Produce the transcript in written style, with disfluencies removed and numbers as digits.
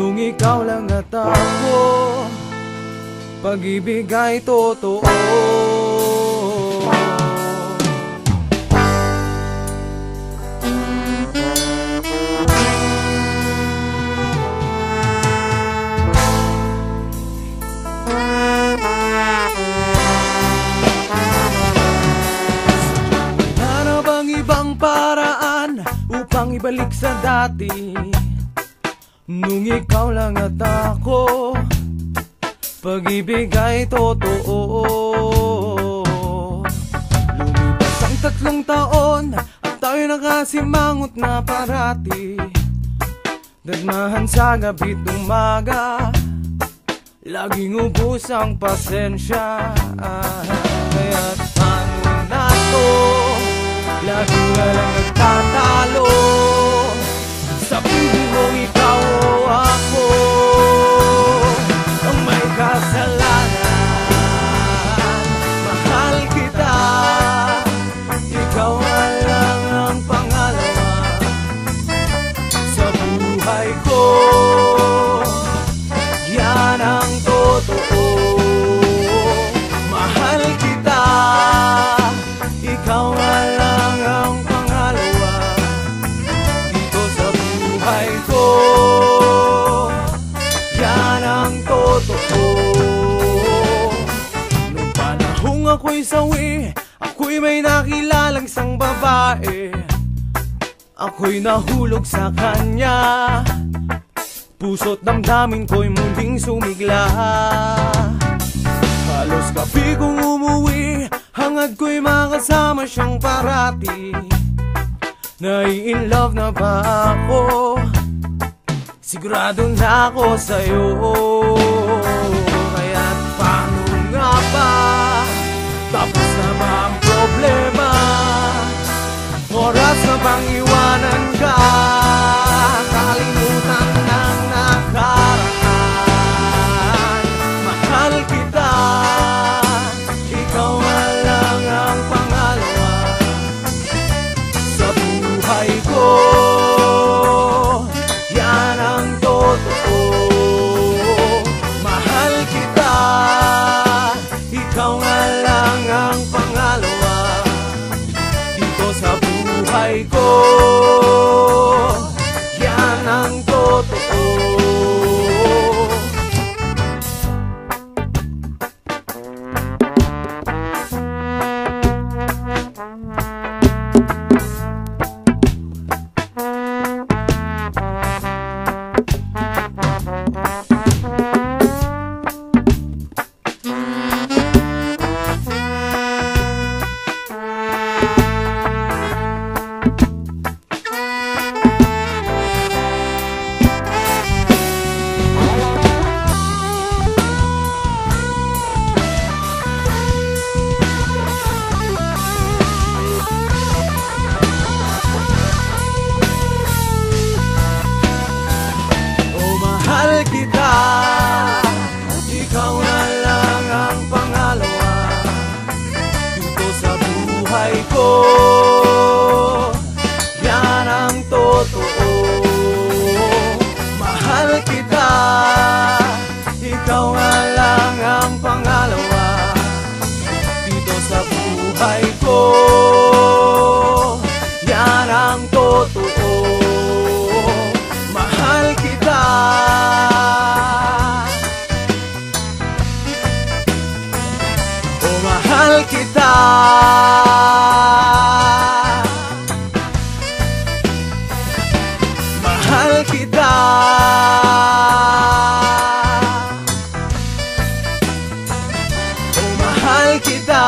Nung ikaw lang at ako, pag-ibig ay totoo. Wala na bang ibang paraan upang ibalik sa dati? Nung ikaw lang at ako, pag-ibig ay totoo. Lumipas ang 3 taon at tayo nakasimangot na parati. Dagmahan sa gabi't umaga, laging ubos ang pasensya. Kaya't paano na to? Lagi nga lang nagtatalo. Sabihin mo ikaw o ako ang may kasalanan. Mahal kita, ikaw lang ang pangalawa sa buhay ko. Yan ang totoo. Mahal kita, ikaw lang ang pangalawa dito sa buhay ko. Yan ang totoo. Nung panahong ako'y sawi, ako'y may nakilalang isang babae. Ako'y nahulog sa kanya, puso't damdamin ko'y muling sumigla. Halos gabi kong umuwi, hangad ko'y makasama siyang parati. Nai-in-love na ba ako? Sigurado na ako sa'yo. Kaya't paano nga ba? Tapos na ba ang problema? Oras na bang iwanan ka? Kalimutan ng nakaraan. Mahal kita, ikaw lang ang pangalawa sa buhay ko. Yan ang totoo. Mahal kita, ikaw lang ang pangalawa dito sa buhay ko. Yan ang totoo. Mahal kita, ikaw na lang ang pangalawa dito sa buhay ko. Yan ang totoo. Mahal kita, ikaw lang ang pangalawa dito sa buhay ko. Yan ang totoo. Mahal kita, oh mahal kita. Mahal kita, oh mahal kita.